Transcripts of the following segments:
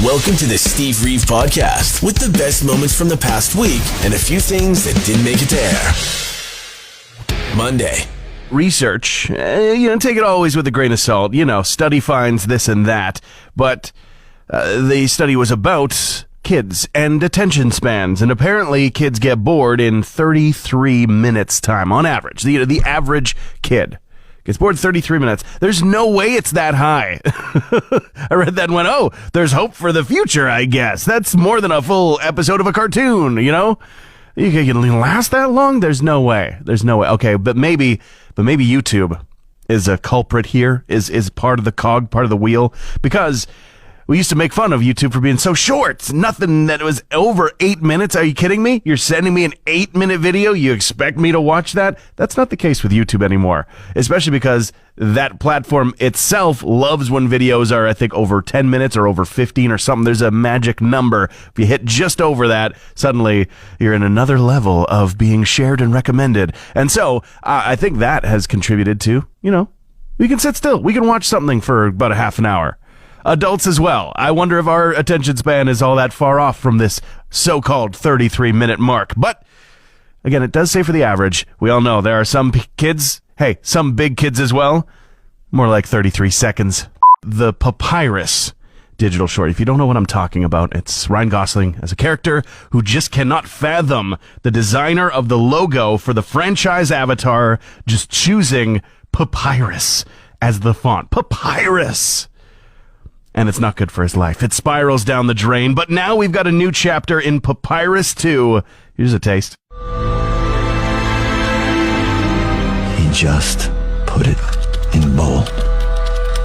Welcome to the Steve Reeve Podcast with the best moments from the past week and a few things that didn't make it to air. Monday. Research, take it always with a grain of salt. Study finds this and that. But the study was about kids and attention spans. And apparently kids get bored in 33 minutes time on average. The average kid gets bored 33 minutes. There's no way it's that high. I read that and went, oh, there's hope for the future, I guess. That's more than a full episode of a cartoon, You can last that long? There's no way. Okay, but maybe YouTube is a culprit here, is part of the cog, part of the wheel, because we used to make fun of YouTube for being so short. Nothing that was over 8 minutes. Are you kidding me? You're sending me an 8-minute video? You expect me to watch that? That's not the case with YouTube anymore, especially because that platform itself loves when videos are, I think, over 10 minutes or over 15 or something. There's a magic number. If you hit just over that, suddenly you're in another level of being shared and recommended. And so I think that has contributed to, we can sit still. We can watch something for about a half an hour. Adults as well. I wonder if our attention span is all that far off from this so-called 33-minute mark. But, again, it does say for the average. We all know there are some kids, some big kids as well, more like 33 seconds. The Papyrus digital short. If you don't know what I'm talking about, it's Ryan Gosling as a character who just cannot fathom the designer of the logo for the franchise avatar just choosing Papyrus as the font. Papyrus! And it's not good for his life. It spirals down the drain, but now we've got a new chapter in Papyrus 2. Here's a taste. He just put it in bold.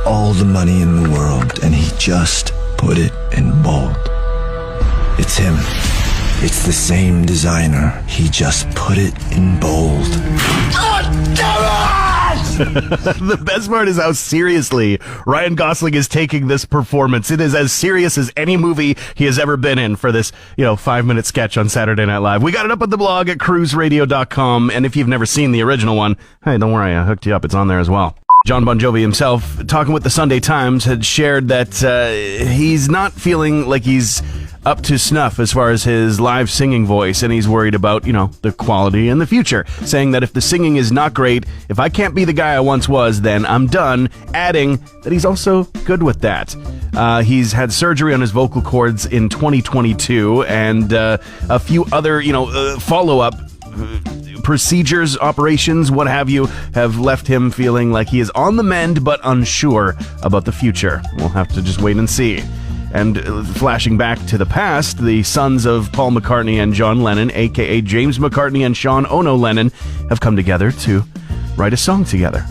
All the money in the world, and he just put it in bold. It's him. It's the same designer. He just put it in bold. God damn it! The best part is how seriously Ryan Gosling is taking this performance. It is as serious as any movie he has ever been in for this, 5-minute sketch on Saturday Night Live. We got it up on the blog at cruzradio.com, and if you've never seen the original one, hey, don't worry, I hooked you up. It's on there as well. John Bon Jovi himself, talking with the Sunday Times, had shared that he's not feeling like he's up to snuff as far as his live singing voice, and he's worried about, the quality in the future, saying that if the singing is not great, if I can't be the guy I once was, then I'm done, adding that he's also good with that. He's had surgery on his vocal cords in 2022, and a few other, follow-up procedures, operations, what have you, have left him feeling like he is on the mend but unsure about the future. We'll have to just wait and see. And flashing back to the past, the sons of Paul McCartney and John Lennon, a.k.a. James McCartney and Sean Ono Lennon, have come together to write a song together.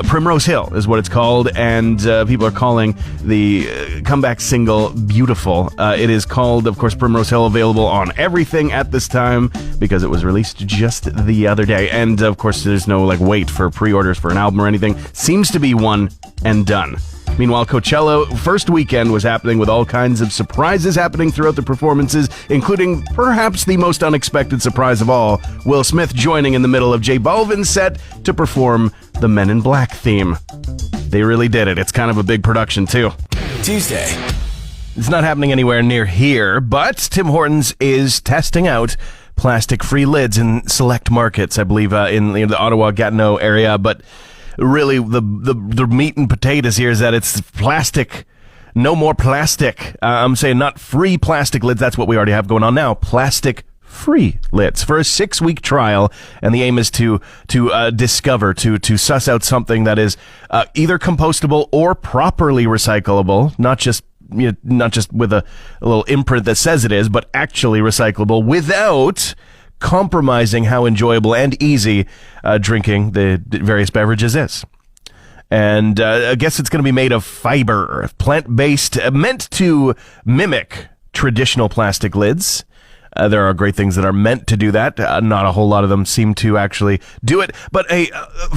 Primrose Hill is what it's called, and people are calling the comeback single beautiful. It is called, of course, Primrose Hill, available on everything at this time because it was released just the other day. And, of course, there's no wait for pre-orders for an album or anything. Seems to be one and done. Meanwhile, Coachella first weekend was happening with all kinds of surprises happening throughout the performances, including perhaps the most unexpected surprise of all, Will Smith joining in the middle of J Balvin's set to perform the Men in Black theme. They really did it. It's kind of a big production, too. Tuesday. It's not happening anywhere near here, but Tim Hortons is testing out plastic-free lids in select markets, I believe, in the Ottawa-Gatineau area, but really, the meat and potatoes here is that it's plastic. No more plastic. I'm saying not free plastic lids. That's what we already have going on now. Plastic-free lids for a 6-week trial, and the aim is to discover, to suss out something that is either compostable or properly recyclable, not just with a little imprint that says it is, but actually recyclable without compromising how enjoyable and easy drinking the various beverages is. And I guess it's going to be made of fiber, plant-based, meant to mimic traditional plastic lids. There are great things that are meant to do that. Not a whole lot of them seem to actually do it. But hey,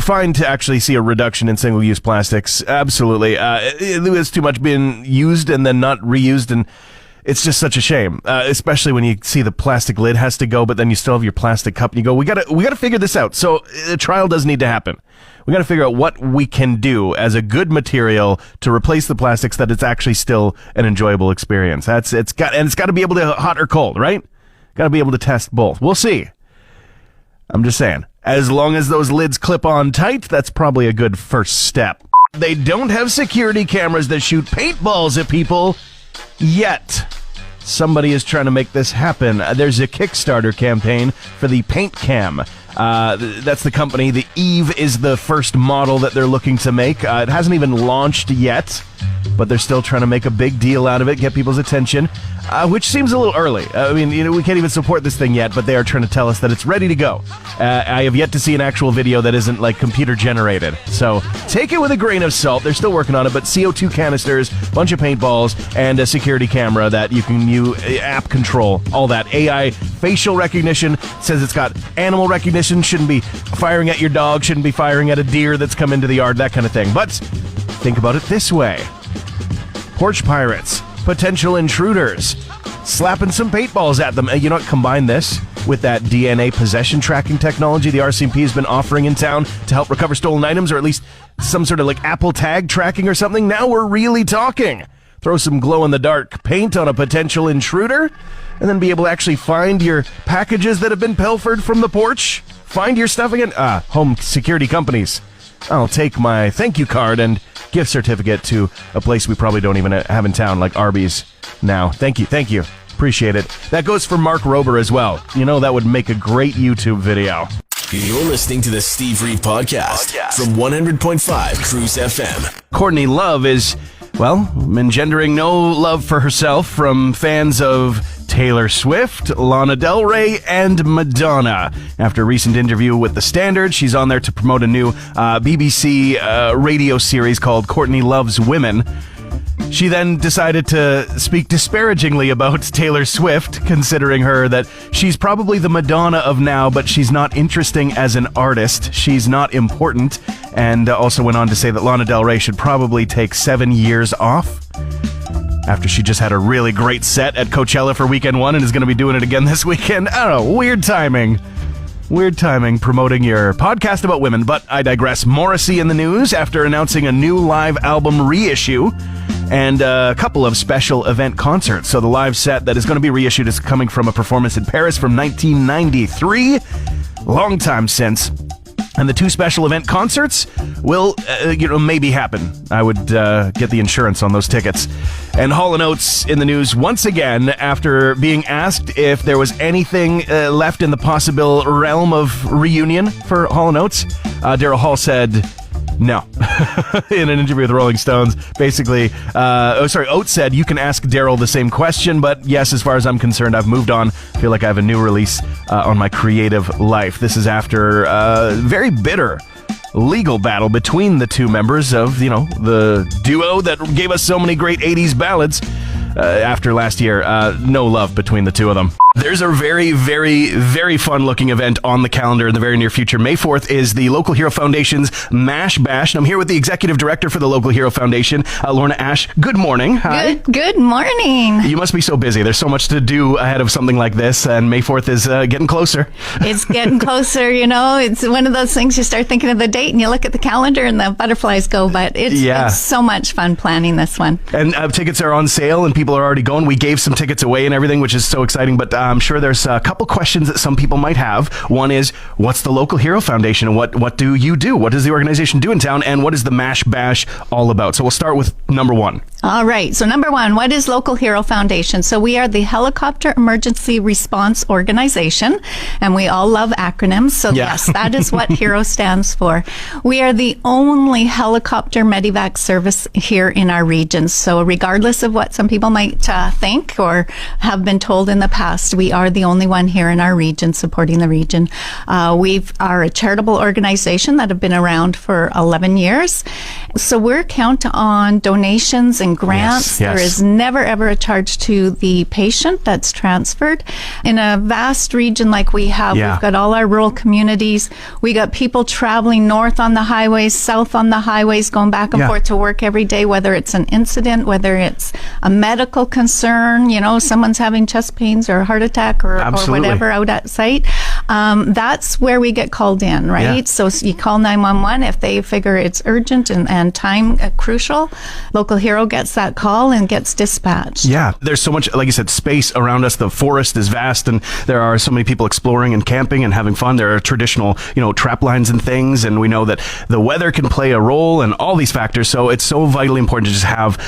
fine to actually see a reduction in single-use plastics. Absolutely. There's too much being used and then not reused, and It's just such a shame, especially when you see the plastic lid has to go, but then you still have your plastic cup and you go, we gotta figure this out. So a trial does need to happen. We gotta figure out what we can do as a good material to replace the plastics that it's actually still an enjoyable experience. It's got to be able to hot or cold, right? Got to be able to test both. We'll see. I'm just saying, as long as those lids clip on tight, that's probably a good first step. They don't have security cameras that shoot paintballs at people yet. Somebody is trying to make this happen. There's a Kickstarter campaign for the Paint Cam. That's the company. The Eve is the first model that they're looking to make. It hasn't even launched yet, but they're still trying to make a big deal out of it, get people's attention, which seems a little early. I mean, we can't even support this thing yet, but they are trying to tell us that it's ready to go. I have yet to see an actual video that isn't like computer generated. So take it with a grain of salt. They're still working on it, but CO2 canisters, bunch of paintballs, and a security camera that you can use, app control, all that. AI facial recognition, says it's got animal recognition, shouldn't be firing at your dog, shouldn't be firing at a deer that's come into the yard, that kind of thing. But think about it this way. Porch pirates, potential intruders, slapping some paintballs at them. You know what? Combine this with that DNA possession tracking technology the RCMP has been offering in town to help recover stolen items, or at least some sort of like Apple tag tracking or something. Now we're really talking. Throw some glow-in-the-dark paint on a potential intruder, and then be able to actually find your packages that have been pilfered from the porch. Find your stuff again. Home security companies. I'll take my thank you card and gift certificate to a place we probably don't even have in town, like Arby's now. Thank you. Appreciate it. That goes for Mark Rober as well. You know, that would make a great YouTube video. You're listening to the Steve Reeve Podcast from 100.5 Cruz FM. Courtney Love is, well, engendering no love for herself from fans of Taylor Swift, Lana Del Rey, and Madonna. After a recent interview with The Standard, she's on there to promote a new BBC radio series called Courtney Loves Women. She then decided to speak disparagingly about Taylor Swift, considering her that she's probably the Madonna of now, but she's not interesting as an artist. She's not important, and also went on to say that Lana Del Rey should probably take 7 years off, after she just had a really great set at Coachella for weekend one and is going to be doing it again this weekend. I don't know, weird timing promoting your podcast about women, but I digress. Morrissey in the news after announcing a new live album reissue and a couple of special event concerts. So the live set that is going to be reissued is coming from a performance in Paris from 1993, long time since. And the two special event concerts will, maybe happen. I would get the insurance on those tickets. And Hall & Oates in the news once again after being asked if there was anything left in the possible realm of reunion for Hall & Oates. Daryl Hall said no in an interview with Rolling Stones. Basically, Oates said, you can ask Daryl the same question, but yes, as far as I'm concerned, I've moved on. I feel like I have a new release on my creative life. This is after very bitter legal battle between the two members of, the duo that gave us so many great 80s ballads. After last year, no love between the two of them. There's a very, very, very fun-looking event on the calendar in the very near future. May 4th is the Local Hero Foundation's MASH Bash, and I'm here with the Executive Director for the Local Hero Foundation, Lorna Ash. Good morning. Hi. Good morning. You must be so busy. There's so much to do ahead of something like this, and May 4th is getting closer. It's getting closer, It's one of those things you start thinking of the date, and you look at the calendar, and the butterflies go, but it's so much fun planning this one. And tickets are on sale, and people are already going. We gave some tickets away and everything, which is so exciting, but I'm sure there's a couple questions that some people might have. One is, what's the Local Hero Foundation, and what do you do? What does the organization do in town, and what is the MASH Bash all about? So we'll start with number one. All right. So number one, what is Local Hero Foundation? So we are the Helicopter Emergency Response Organization, and we all love acronyms. So yes, that is what HERO stands for. We are the only helicopter medevac service here in our region. So regardless of what some people might think or have been told in the past, yes, we are the only one here in our region supporting the region. We are a charitable organization that have been around for 11 years. So we're count on donations and grants. Yes. There is never, ever a charge to the patient that's transferred. In a vast region like we have, we've got all our rural communities. We got people traveling north on the highways, south on the highways, going back and forth to work every day, whether it's an incident, whether it's a medical concern, someone's having chest pains or a heart attack or whatever out at site. That's where we get called in, right? Yeah. So you call 911 if they figure it's urgent and time crucial. Local Hero gets that call and gets dispatched. Yeah, there's so much, like you said, space around us. The forest is vast, and there are so many people exploring and camping and having fun. There are traditional, trap lines and things, and we know that the weather can play a role and all these factors. So it's so vitally important to just have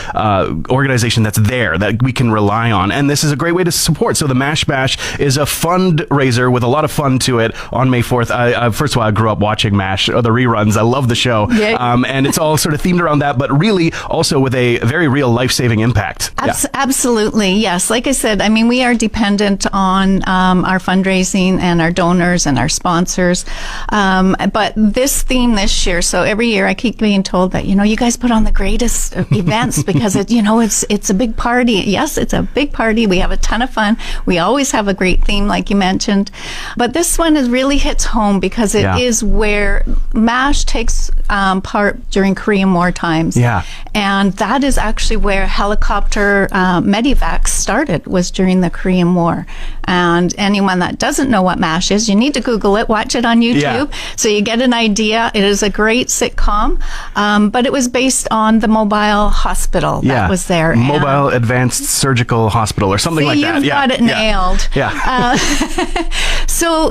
organization that's there that we can rely on, and this is a great way to support. So the Mash Bash is a fundraiser with a lot of fun to it on May 4th. First of all, I grew up watching MASH, or the reruns. I love the show. And it's all sort of themed around that, but really also with a very real life-saving impact. Absolutely, yes. Like I said, we are dependent on our fundraising and our donors and our sponsors. But this theme this year, so every year I keep being told that, you guys put on the greatest events because it's a big party. Yes, it's a big party. We have a ton of fun. We always have a great theme, like you mentioned. But this one really hits home because it is where MASH takes part during Korean War times. Yeah. And that is actually where helicopter medivacs started, was during the Korean War. And anyone that doesn't know what MASH is, you need to Google it, watch it on YouTube, so you get an idea. It is a great sitcom, but it was based on the mobile hospital that was there. Mobile Advanced Surgical Hospital or something like that. You've got it nailed. So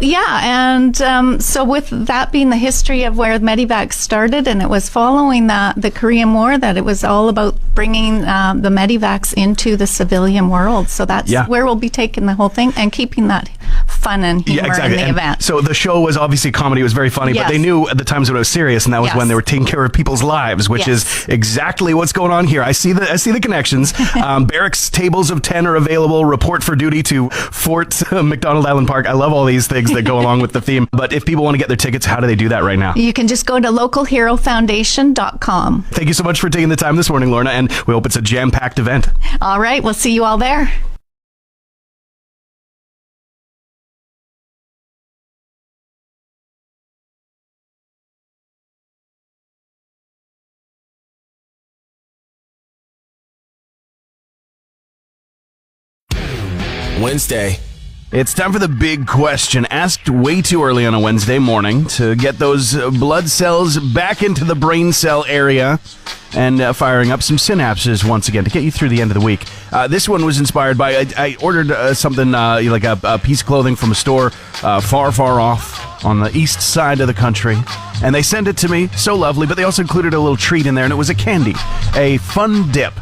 with that being the history of where Medivac started, and it was following the Korean War, that it was all about bringing the Medivacs into the civilian world. So that's where we'll be taking the whole thing and keeping that fun and humor in the event. So the show was obviously comedy, it was very funny, but they knew at the times when it was serious, and that was when they were taking care of people's lives, which is exactly what's going on here. I see the connections. Barracks tables of 10 are available. Report for duty to Fort McDonald Island Park. I love all these things that go along with the theme. But if people want to get their tickets, how do they do that right now? You can just go to localherofoundation.com. Thank you so much for taking the time this morning, Lorna, and we hope it's a jam-packed event. All right, we'll see you all there. Wednesday. It's time for the big question, asked way too early on a Wednesday morning to get those blood cells back into the brain cell area and firing up some synapses once again to get you through the end of the week. This one was inspired by, I ordered something like a piece of clothing from a store far, far off on the east side of the country. And they sent it to me, so lovely, but they also included a little treat in there, and it was a candy, a Fun Dip.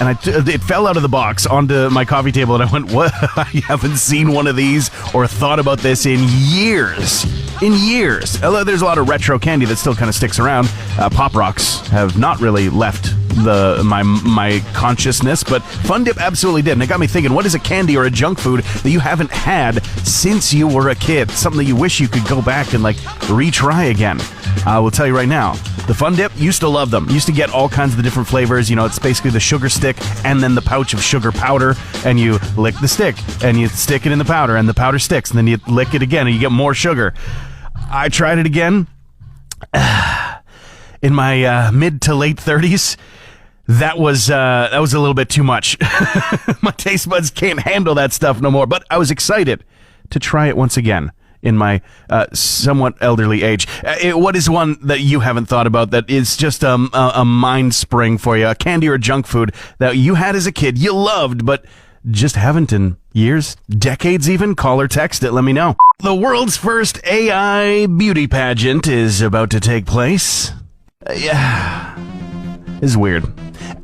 And it fell out of the box onto my coffee table, and I went, what? I haven't seen one of these or thought about this in years. In years. Although there's a lot of retro candy that still kind of sticks around. Pop Rocks have not really left my consciousness, but Fun Dip absolutely did. And it got me thinking, what is a candy or a junk food that you haven't had since you were a kid? Something that you wish you could go back and retry again. I will tell you right now, the Fun Dip, used to love them. Used to get all kinds of the different flavors. It's basically the sugar stick and then the pouch of sugar powder, and you lick the stick and you stick it in the powder, and the powder sticks, and then you lick it again and you get more sugar. I tried it again in my mid to late 30s. That was a little bit too much. My taste buds can't handle that stuff no more, but I was excited to try it once again in my somewhat elderly age. What is one that you haven't thought about that is just a mind spring for you, a candy or junk food that you had as a kid, you loved, but just haven't in years, decades even? Call or text it, let me know. The world's first AI beauty pageant is about to take place. It's weird.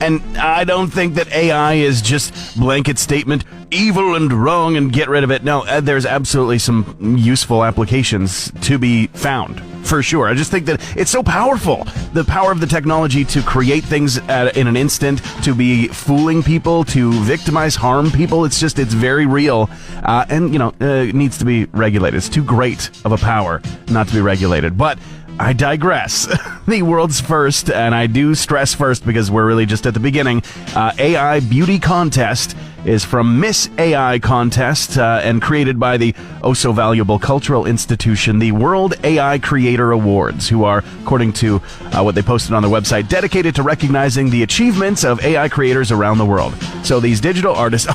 And I don't think that AI is just blanket statement, evil and wrong and get rid of it. No, there's absolutely some useful applications to be found for sure. I just think that it's so powerful. The power of the technology to create things in an instant, to be fooling people, to victimize, harm people. It's very real. And, it needs to be regulated. It's too great of a power not to be regulated. But I digress. The world's first, and I do stress first because we're really just at the beginning, AI beauty contest is from Miss AI Contest and created by the oh-so-valuable cultural institution, the World AI Creator Awards, who are, according to what they posted on their website, dedicated to recognizing the achievements of AI creators around the world. So these digital artists,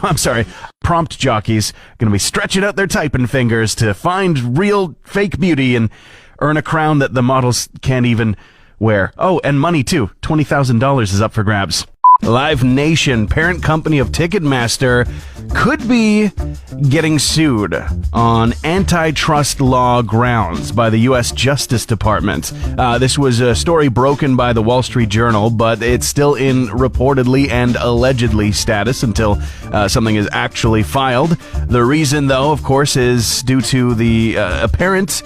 prompt jockeys, going to be stretching out their typing fingers to find real fake beauty and earn a crown that the models can't even wear. Oh, and money too. $20,000 is up for grabs. Live Nation, parent company of Ticketmaster, could be getting sued on antitrust law grounds by the U.S. Justice Department. This was a story broken by the Wall Street Journal, but it's still in reportedly and allegedly status until something is actually filed. The reason, though, of course, is due to the apparent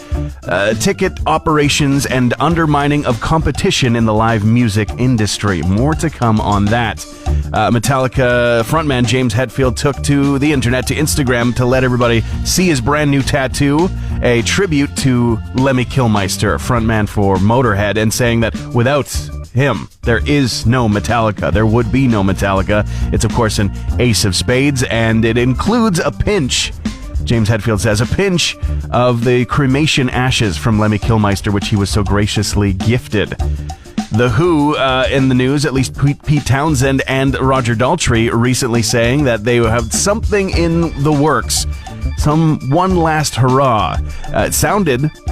ticket operations and undermining of competition in the live music industry. More to come on that. Metallica frontman James Hetfield took to the internet, to Instagram, to let everybody see his brand new tattoo, a tribute to Lemmy Kilmister, frontman for Motorhead, and saying that without him, there is no Metallica. There would be no Metallica. It's, of course, an ace of spades, and it includes a pinch. James Hetfield says, a pinch of the cremation ashes from Lemmy Kilmister, which he was so graciously gifted. The Who in the news, at least Pete Townsend and Roger Daltrey recently saying that they have something in the works. Some one last hurrah. It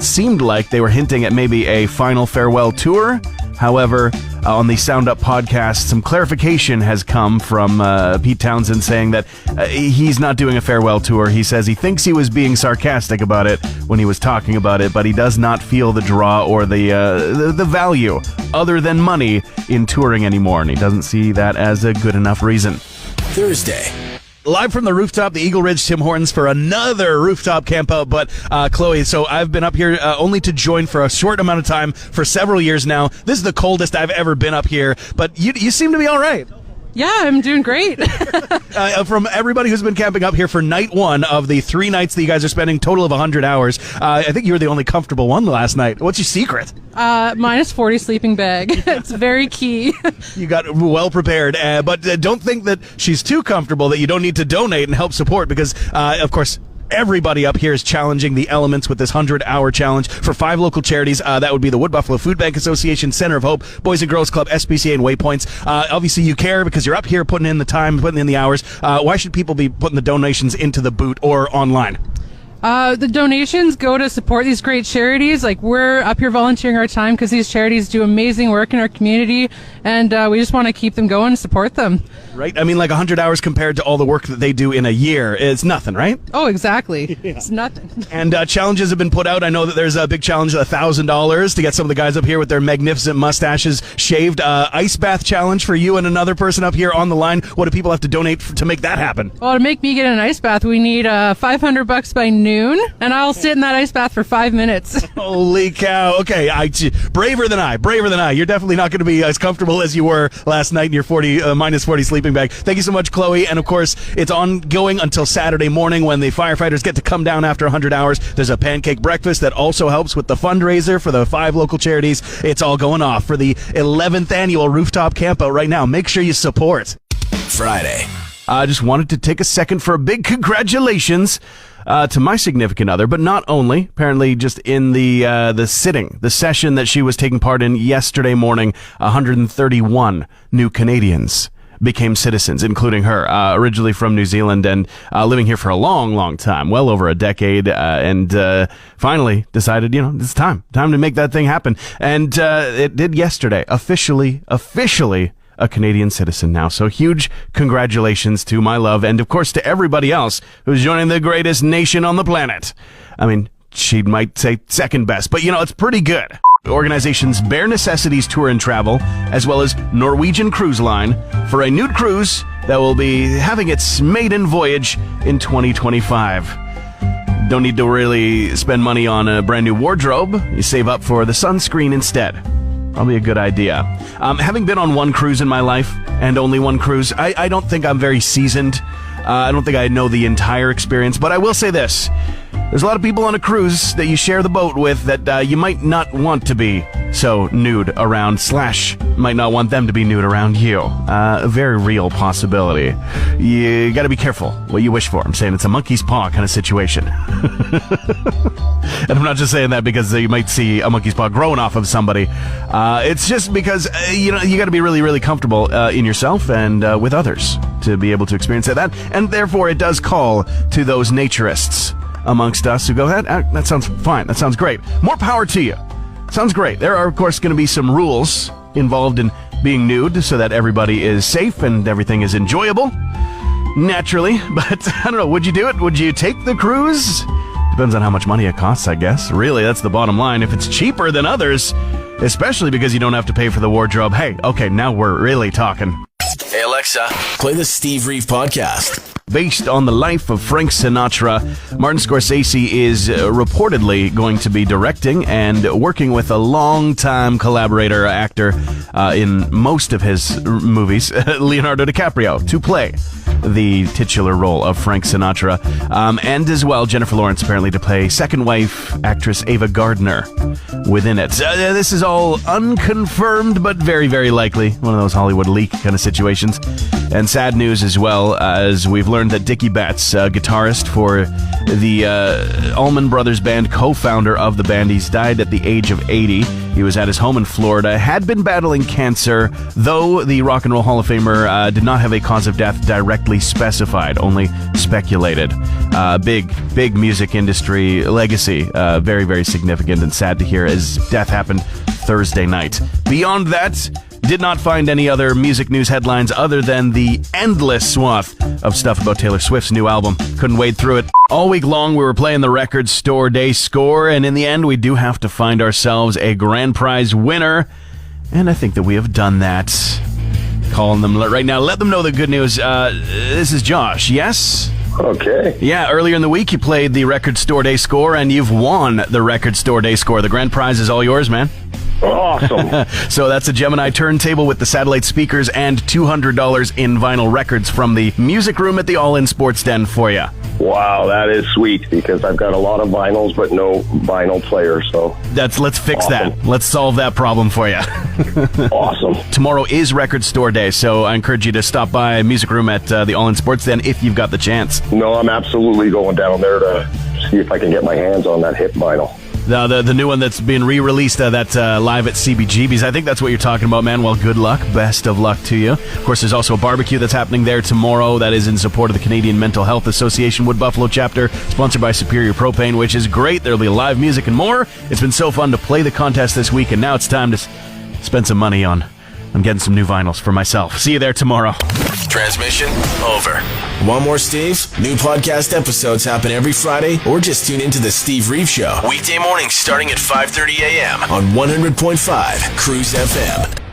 seemed like they were hinting at maybe a final farewell tour. However, on the Sound Up podcast, some clarification has come from Pete Townsend saying that he's not doing a farewell tour. He says he thinks he was being sarcastic about it when he was talking about it, but he does not feel the draw or the value other than money in touring anymore, and he doesn't see that as a good enough reason. Thursday. Live from the rooftop, the Eagle Ridge Tim Hortons for another Rooftop Campout. But Chloe, so I've been up here only to join for a short amount of time for several years now. This is the coldest I've ever been up here, but you seem to be all right. Yeah, I'm doing great. From everybody who's been camping up here for night one of the 3 nights that you guys are spending, total of 100 hours, I think you were the only comfortable one last night. What's your secret? Minus 40 sleeping bag. It's very key. You got well prepared, but don't think that she's too comfortable that you don't need to donate and help support because, of course, everybody up here is challenging the elements with this 100-hour challenge for 5 local charities. That would be the Wood Buffalo Food Bank Association, Center of Hope, Boys and Girls Club, SPCA, and Waypoints. Obviously, you care because you're up here putting in the time, putting in the hours. Why should people be putting the donations into the boot or online? The donations go to support these great charities. Like, we're up here volunteering our time because these charities do amazing work in our community, and we just want to keep them going and support them. Right? I mean, like 100 hours compared to all the work that they do in a year is nothing, right? Oh, exactly. Yeah. It's nothing. And challenges have been put out. I know that there's a big challenge of $1,000 to get some of the guys up here with their magnificent mustaches shaved. Ice bath challenge for you and another person up here on the line. What do people have to donate to make that happen? Well, to make me get an ice bath, we need $500 by noon, and I'll sit in that ice bath for 5 minutes. Holy cow. Okay, braver than I. You're definitely not going to be as comfortable as you were last night in your minus 40 sleeping bag. Thank you so much, Chloe. And of course, it's ongoing until Saturday morning when the firefighters get to come down after 100 hours. There's a pancake breakfast that also helps with the fundraiser for the 5 local charities. It's all going off for the 11th annual Rooftop Campout right now. Make sure you support. Friday. I just wanted to take a second for a big congratulations to my significant other, but not only. Apparently, just in the session that she was taking part in yesterday morning, 131 new Canadians became citizens, including her, originally from New Zealand and living here for a long, long time, well over a decade, and finally decided, it's time to make that thing happen. And it did yesterday, officially a Canadian citizen now. So huge congratulations to my love, and of course to everybody else who's joining the greatest nation on the planet. I mean, she might say second best, but it's pretty good. The organization's Bare Necessities Tour and Travel, as well as Norwegian Cruise Line, for a nude cruise that will be having its maiden voyage in 2025. Don't need to really spend money on a brand new wardrobe. You save up for the sunscreen instead. Probably a good idea. Having been on one cruise in my life, and only one cruise, I don't think I'm very seasoned. I don't think I know the entire experience, but I will say this. There's a lot of people on a cruise that you share the boat with that you might not want to be so nude around, / might not want them to be nude around you. A very real possibility. You gotta be careful what you wish for. I'm saying it's a monkey's paw kind of situation. And I'm not just saying that because you might see a monkey's paw growing off of somebody. It's just because, you gotta be really, really comfortable in yourself and with others to be able to experience that. And therefore, it does call to those naturists amongst us who go, that sounds fine. That sounds great. More power to you. Sounds great. There are, of course, going to be some rules involved in being nude so that everybody is safe and everything is enjoyable. Naturally. But, I don't know, would you do it? Would you take the cruise? Depends on how much money it costs, I guess. Really, that's the bottom line. If it's cheaper than others, especially because you don't have to pay for the wardrobe, hey, okay, now we're really talking. Hey, Alexa, play the Steve Reeve podcast. Based on the life of Frank Sinatra, Martin Scorsese is reportedly going to be directing and working with a longtime collaborator actor in most of his movies, Leonardo DiCaprio, to play the titular role of Frank Sinatra, and as well Jennifer Lawrence apparently to play second wife actress Ava Gardner within it. This is all unconfirmed, but very, very likely. One of those Hollywood leak kind of situations. And sad news as well, as we've learned that Dickie Betts, guitarist for the Allman Brothers Band, co-founder of the band, he's died at the age of 80. He was at his home in Florida, had been battling cancer, though the Rock and Roll Hall of Famer did not have a cause of death directly specified, only speculated. Big music industry legacy, very, very significant and sad to hear as death happened Thursday night. Beyond that, did not find any other music news headlines other than the endless swath of stuff about Taylor Swift's new album. Couldn't wade through it. All week long, we were playing the Record Store Day score, and in the end, we do have to find ourselves a grand prize winner, and I think that we have done that. Calling them right now. Let them know the good news. This is Josh, yes? Okay. Yeah, earlier in the week, you played the Record Store Day score, and you've won the Record Store Day score. The grand prize is all yours, man. Awesome. So that's a Gemini turntable with the satellite speakers and $200 in vinyl records from the music room at the All-In Sports Den for you. Wow, that is sweet because I've got a lot of vinyls but no vinyl player, so let's fix awesome. that. Let's solve that problem for you. Awesome. Tomorrow is Record Store Day, so I encourage you to stop by music room at the All-In Sports Den if you've got the chance. No, I'm absolutely going down there to see if I can get my hands on that hip vinyl. The new one that's being re-released, that's live at CBGB's. I think that's what you're talking about, man. Well, good luck. Best of luck to you. Of course, there's also a barbecue that's happening there tomorrow that is in support of the Canadian Mental Health Association Wood Buffalo chapter, sponsored by Superior Propane, which is great. There'll be live music and more. It's been so fun to play the contest this week, and now it's time to spend some money on getting some new vinyls for myself. See you there tomorrow. Transmission over. Want more Steve? New podcast episodes happen every Friday, or just tune into the Steve Reeve Show. Weekday mornings starting at 5:30 a.m. on 100.5 Cruz FM.